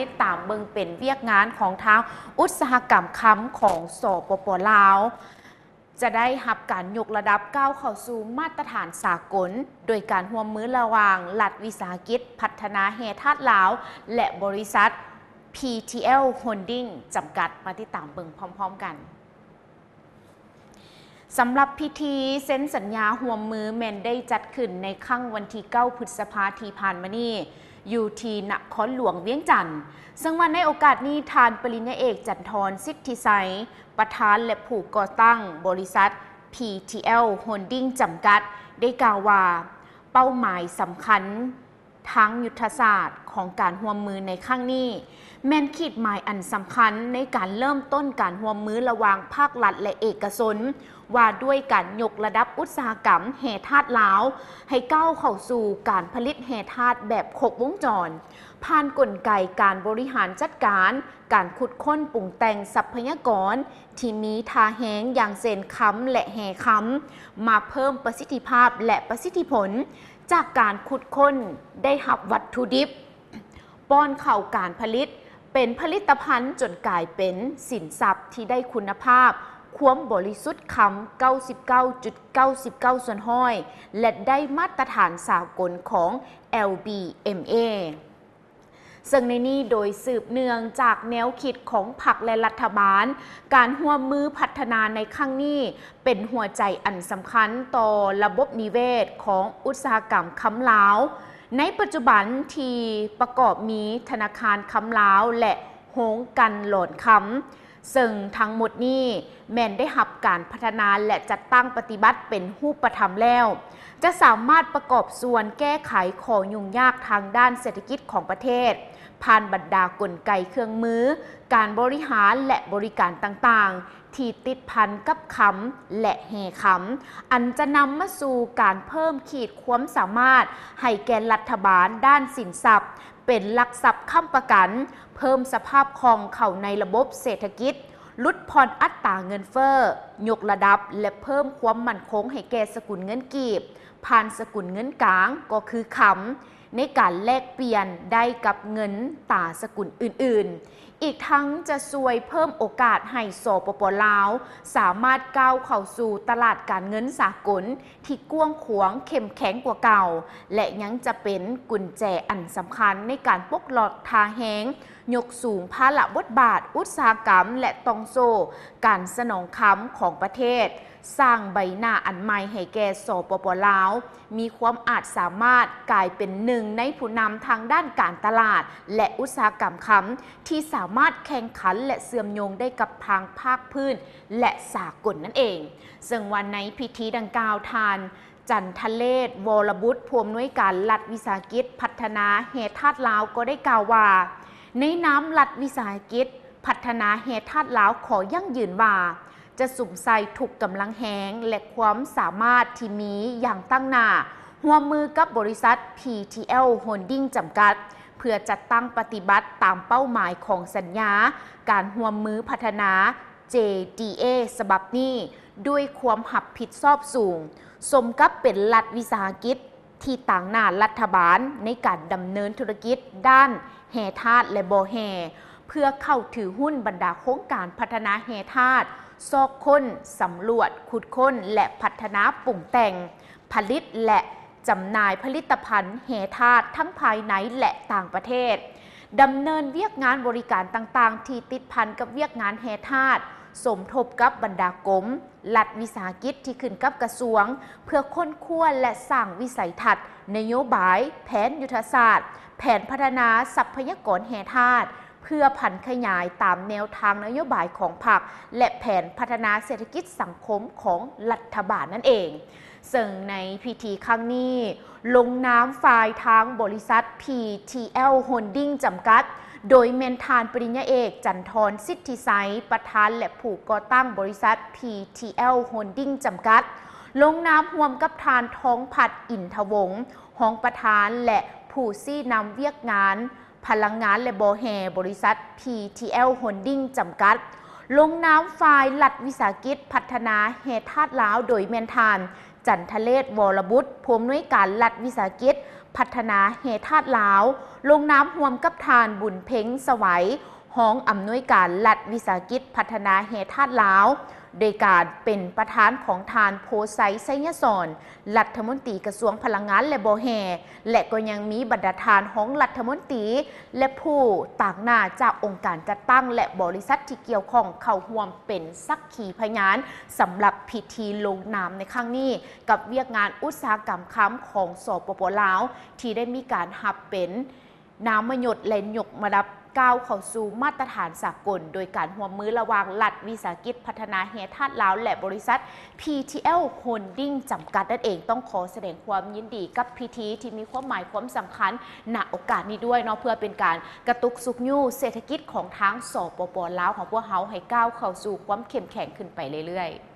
ติดตามเบิ่งเป็นเวียกงานของทางอุตสาหกรรมค้ำของสปป.ลาวจะได้รับการยกระดับก้าวเข้าสู่มาตรฐานสากลโดยการร่วมมือระหว่างรัฐวิสาหกิจพัฒนาแห่ธาตุลาวและบริษัท PTL Holding จำกัดมาติดตามเบิ่งพร้อมๆกันสำหรับพิธีเซ็นสัญญาร่วมมือแม่นได้จัดขึ้นในค่ำวันที่9 พฤษภาคมที่ผ่านมานี้อยู่ที่นครหลวงเวียงจันทน์ซึ่งวันในโอกาสนี้ทานปริญญาเอกจันทรสิทธิไสยประธานและผู้ก่อตั้งบริษัท PTL Holding จำกัดได้กล่าวว่าเป้าหมายสำคัญทั้งยุทธศาสตร์ของการร่วมมือในครั้งนี้แม่นขีดหมายอันสำคัญในการเริ่มต้นการร่วมมือระหว่างภาครัฐและเอกชนว่าด้วยการยกระดับอุตสาหกรรมแห่ธาตุลาวให้ก้าวเข้าสู่การผลิตแห่ธาตุแบบครบวงจรผ่านกลไกการบริหารจัดการการขุดค้นปรุงแต่งทรัพยากรที่มีทาแห้งอย่างเส้นค้ำและแห่ค้ำมาเพิ่มประสิทธิภาพและประสิทธิผลจากการขุดค้นได้รับวัตถุดิบป้อนเข้าการผลิตเป็นผลิตภัณฑ์จนกลายเป็นสินทรัพย์ที่ได้คุณภาพความบริสุทธิ์คำ 99.99 ส่วนห้อยและได้มาตรฐานสากลของ LBMA ซึ่งในนี้โดยสืบเนื่องจากแนวคิดของพรรคและรัฐบาลการร่วมมือพัฒนาในครั้งนี้เป็นหัวใจอันสำคัญต่อระบบนิเวศของอุตสาหกรรมค้ำลาวในปัจจุบันที่ประกอบมีธนาคารค้ำลาวและโฮงกันหลอนค้ำซึ่งทั้งหมดนี้แม่นได้รับการพัฒนาและจัดตั้งปฏิบัติเป็นรูปธรรมแล้วจะสามารถประกอบส่วนแก้ไขข้อยุ่งยากทางด้านเศรษฐกิจของประเทศผ่านบรรดากลไกเครื่องมือการบริหารและบริการต่างๆที่ติดพันกับคำและแห่คำอันจะนำมาสู่การเพิ่มขีดความสามารถให้แก่รัฐบาลด้านสินทรัพย์เป็นหลักทรัพย์ค้ำประกันเพิ่มสภาพคล่องเข้าในระบบเศรษฐกิจลดผ่อนอัตราเงินเฟ้อยกระดับและเพิ่มความมั่นคงให้แก่สกุลเงินกีบผ่านสกุลเงินกลางก็คือคำในการแลกเปลี่ยนได้กับเงินตราสกุลอื่นๆอีกทั้งจะช่วยเพิ่มโอกาสให้สปป.ลาวสามารถก้าวเข้าสู่ตลาดการเงินสากลที่กว้างขวางเข้มแข็งกว่าเก่าและยังจะเป็นกุญแจอันสำคัญในการปกลดทาแห้งยกสูงภาระบทบาทอุตสาหกรรมและตองโซการสนองค้ำของประเทศสร้างใบหน้าอันใหม่ให้แก่สปป.ลาวมีความอาจสามารถกลายเป็นหนึ่งในผู้นำทางด้านการตลาดและอุตสาหกรรมค้ำที่สามารถแข่งขันและเสื่อมโยงได้กับทางภาคพื้นและสากลนั่นเองซึ่งวันในพิธีดังกล่าวทานจันทเลศวรบุตรผู้อำนวยการรัฐวิสาหกิจพัฒนาแห่ธาตุลาวก็ได้กล่าวว่าในน้ำรัฐวิสาหกิจพัฒนาแห่ธาตุลาวขอยั่งยืนว่าจะสุ่มใส่ถูกกำลังแหงและความสามารถที่มีอย่างตั้งหน้าร่วมมือกับบริษัท PTL Holding จำกัดเพื่อจัดตั้งปฏิบัติตามเป้าหมายของสัญญาการร่วมมือพัฒนา JDA ฉบับนี้ด้วยความรับผิดชอบสูงสมกับเป็นรัฐวิสาหกิจที่ต่างหน้ารัฐบาลในการดำเนินธุรกิจด้านแห่ธาตุและบ่อแห่เพื่อเข้าถือหุ้นบรรดาโครงการพัฒนาแห่ธาตุซอกค้นสำรวจขุดค้นและพัฒนาปรุงแต่งผลิตและจำหน่ายผลิตภัณฑ์แห่ธาตุทั้งภายในและต่างประเทศดำเนินเวียกงานบริการต่างๆที่ติดพันกับเวียกงานแห่ธาตุสมทบกับบรรดากรมรัฐวิสาหกิจที่ขึ้นกับกระทรวงเพื่อค้นคว้าและสร้างวิสัยทัศน์นโยบายแผนยุทธศาสตร์แผนพัฒนาทรัพยากรแห่ธาตุเพื่อพันขยายตามแนวทางนโยบายของพรรคและแผนพัฒนาเศรษฐกิจสังคมของรัฐบาลนั่นเองซึ่งในพิธีครั้งนี้ลงนามฝ่ายทางบริษัท PTL Holding จำกัดโดยเมนทานปริญญาเอกจันทรสิทธิไสยประธานและผู้ก่อตั้งบริษัท PTL Holding จำกัดลงนามร่วมกับทานทองผัดอินทวงศ์รองประธานและผู้ชี้นำเวียกงานพลังงานและบ่อแห่บริษัท PTL Holding จำกัดลงนามฝ่ายรัฐวิสาหกิจพัฒนาแห่ธาตุลาวโดยเมนทานจันทเลศวรบุตรผู้อำนวยการรัฐวิสาหกิจ พัฒนาเฮธาตุลาวลงน้ำห่วมกับทานบุญเพ็งสวัยห้องอำนวยการรัฐวิสาหกิจพัฒนาเฮธาตุลาวโดยการเป็นประธานของทานโพไซไซยสอนรัฐมนตรีกระทรวงพลังงานและบ่อแห่และก็ยังมีบรรดาทานของรัฐมนตรีและผู้ต่างหน้าจากองค์การจัดตั้งและบริษัทที่เกี่ยวข้องเข้าร่วมเป็นสักขีพยานสำหรับพิธีลงนามในครั้งนี้กับเวียกงานอุตสาหกรรมค้ำของสปป.ลาวที่ได้มีการหับเป็นน้ำมยศและหยกมารับก้าวเข้าสู่มาตรฐานสากลโดยการร่วมมือระหว่างรัฐวิสาหกิจพัฒนาแห่ธาตุลาวและบริษัท PTL Holding จำกัดนั่นเองต้องขอแสดงความยินดีกับพิธีที่มีความหมายความสำคัญณโอกาสนี้ด้วยเนาะเพื่อเป็นการกระตุกสุขยู่เศรษฐกิจของทางสปป.ลาวของพวกเขาให้ก้าวเข้าสู่ความเข้มแข็งขึ้นไปเรื่อยๆ